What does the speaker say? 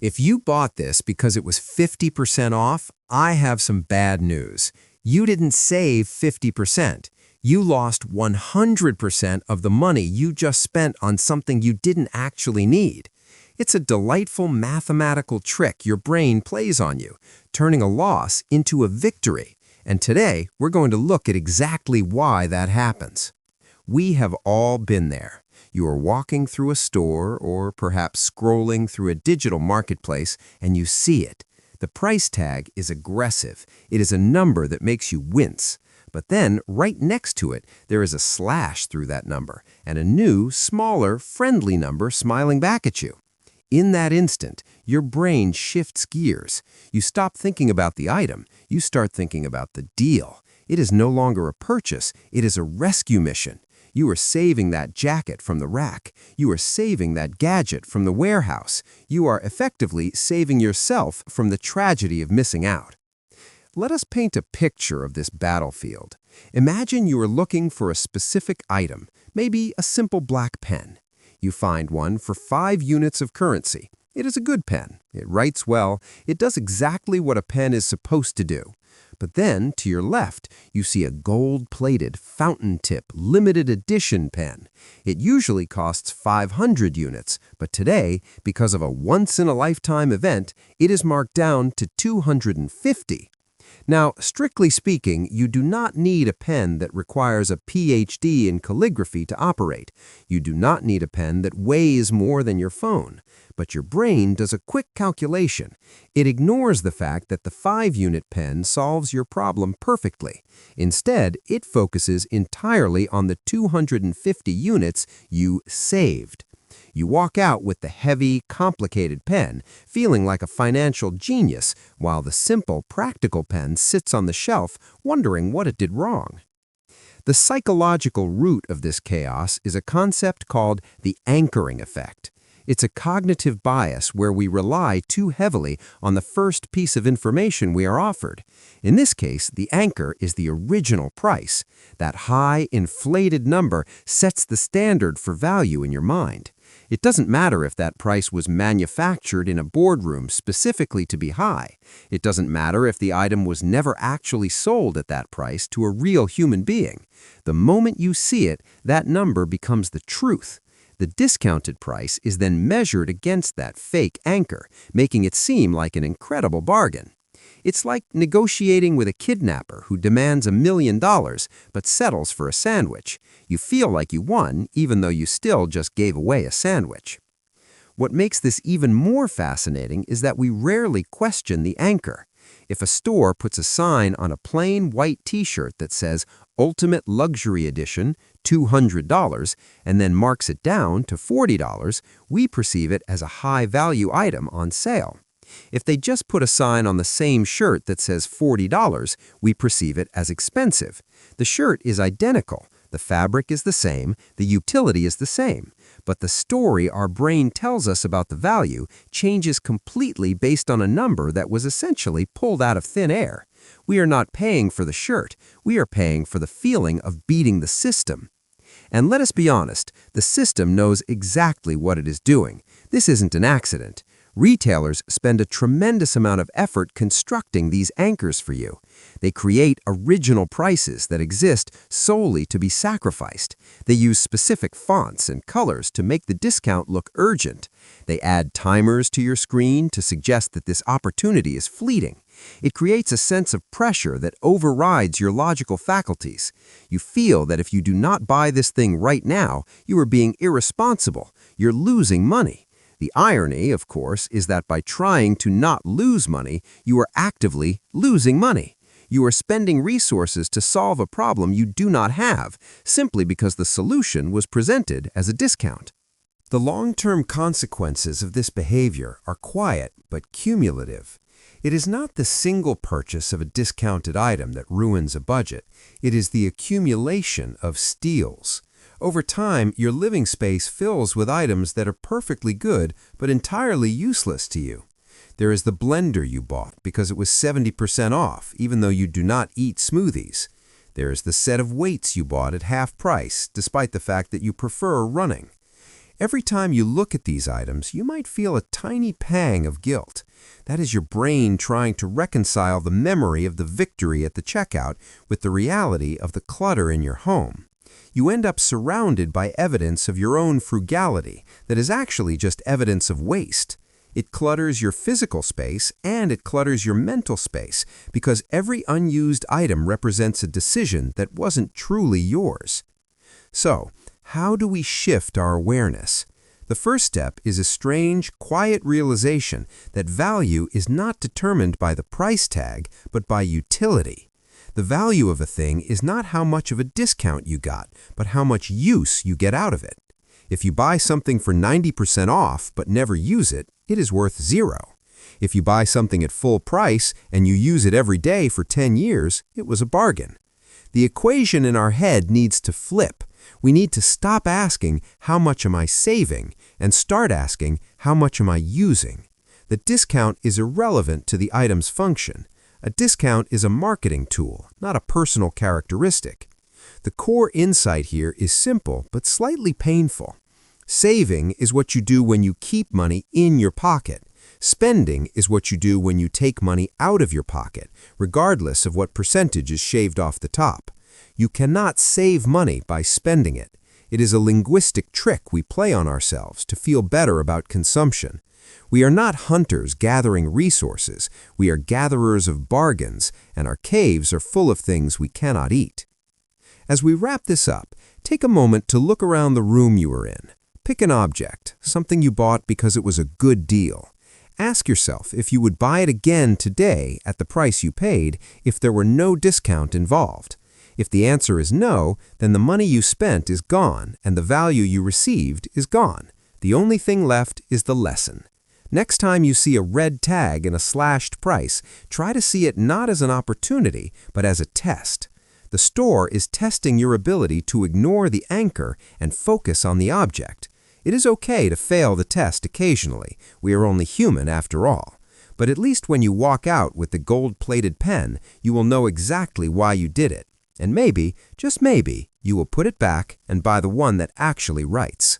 If you bought this because it was 50% off, I have some bad news. You didn't save 50%. You lost 100% of the money you just spent on something you didn't actually need. It's a delightful mathematical trick your brain plays on you, turning a loss into a victory. And today, we're going to look at exactly why that happens. We have all been there. You are walking through a store or perhaps scrolling through a digital marketplace and you see it. The price tag is aggressive. It is a number that makes you wince. But then, right next to it, there is a slash through that number and a new, smaller, friendly number smiling back at you. In that instant, your brain shifts gears. You stop thinking about the item. You start thinking about the deal. It is no longer a purchase. It is a rescue mission. You are saving that jacket from the rack. You are saving that gadget from the warehouse. You are effectively saving yourself from the tragedy of missing out. Let us paint a picture of this battlefield. Imagine you are looking for a specific item, maybe a simple black pen. You find one for 5 units of currency. It is a good pen. It writes well. It does exactly what a pen is supposed to do. But then, to your left, you see a gold-plated, fountain-tip, limited edition pen. It usually costs 500 units, but today, because of a once-in-a-lifetime event, it is marked down to 250. Now, strictly speaking, you do not need a pen that requires a PhD in calligraphy to operate. You do not need a pen that weighs more than your phone. But your brain does a quick calculation. It ignores the fact that the 5-unit pen solves your problem perfectly. Instead, it focuses entirely on the 250 units you saved. You walk out with the heavy, complicated pen, feeling like a financial genius, while the simple, practical pen sits on the shelf, wondering what it did wrong. The psychological root of this chaos is a concept called the anchoring effect. It's a cognitive bias where we rely too heavily on the first piece of information we are offered. In this case, the anchor is the original price. That high, inflated number sets the standard for value in your mind. It doesn't matter if that price was manufactured in a boardroom specifically to be high. It doesn't matter if the item was never actually sold at that price to a real human being. The moment you see it, that number becomes the truth. The discounted price is then measured against that fake anchor, making it seem like an incredible bargain. It's like negotiating with a kidnapper who demands $1 million but settles for a sandwich. You feel like you won, even though you still just gave away a sandwich. What makes this even more fascinating is that we rarely question the anchor. If a store puts a sign on a plain white t-shirt that says Ultimate Luxury Edition, $200, and then marks it down to $40, we perceive it as a high-value item on sale. If they just put a sign on the same shirt that says $40, we perceive it as expensive. The shirt is identical, the fabric is the same, the utility is the same, but the story our brain tells us about the value changes completely based on a number that was essentially pulled out of thin air. We are not paying for the shirt, we are paying for the feeling of beating the system. And let us be honest, the system knows exactly what it is doing. This isn't an accident. Retailers spend a tremendous amount of effort constructing these anchors for you. They create original prices that exist solely to be sacrificed. They use specific fonts and colors to make the discount look urgent. They add timers to your screen to suggest that this opportunity is fleeting. It creates a sense of pressure that overrides your logical faculties. You feel that if you do not buy this thing right now, you are being irresponsible. You're losing money. The irony, of course, is that by trying to not lose money, you are actively losing money. You are spending resources to solve a problem you do not have, simply because the solution was presented as a discount. The long-term consequences of this behavior are quiet but cumulative. It is not the single purchase of a discounted item that ruins a budget. It is the accumulation of steals. Over time, your living space fills with items that are perfectly good but entirely useless to you. There is the blender you bought because it was 70% off, even though you do not eat smoothies. There is the set of weights you bought at half price, despite the fact that you prefer running. Every time you look at these items, you might feel a tiny pang of guilt. That is your brain trying to reconcile the memory of the victory at the checkout with the reality of the clutter in your home. You end up surrounded by evidence of your own frugality that is actually just evidence of waste. It clutters your physical space and it clutters your mental space because every unused item represents a decision that wasn't truly yours. So, how do we shift our awareness? The first step is a strange, quiet realization that value is not determined by the price tag, but by utility. The value of a thing is not how much of a discount you got, but how much use you get out of it. If you buy something for 90% off but never use it, it is worth zero. If you buy something at full price and you use it every day for 10 years, it was a bargain. The equation in our head needs to flip. We need to stop asking, how much am I saving, and start asking, how much am I using? The discount is irrelevant to the item's function. A discount is a marketing tool, not a personal characteristic. The core insight here is simple but slightly painful. Saving is what you do when you keep money in your pocket. Spending is what you do when you take money out of your pocket, regardless of what percentage is shaved off the top. You cannot save money by spending it. It is a linguistic trick we play on ourselves to feel better about consumption. We are not hunters gathering resources. We are gatherers of bargains, and our caves are full of things we cannot eat. As we wrap this up, take a moment to look around the room you are in. Pick an object, something you bought because it was a good deal. Ask yourself if you would buy it again today at the price you paid if there were no discount involved. If the answer is no, then the money you spent is gone and the value you received is gone. The only thing left is the lesson. Next time you see a red tag and a slashed price, try to see it not as an opportunity, but as a test. The store is testing your ability to ignore the anchor and focus on the object. It is okay to fail the test occasionally. We are only human after all. But at least when you walk out with the gold-plated pen, you will know exactly why you did it. And maybe, just maybe, you will put it back and buy the one that actually writes.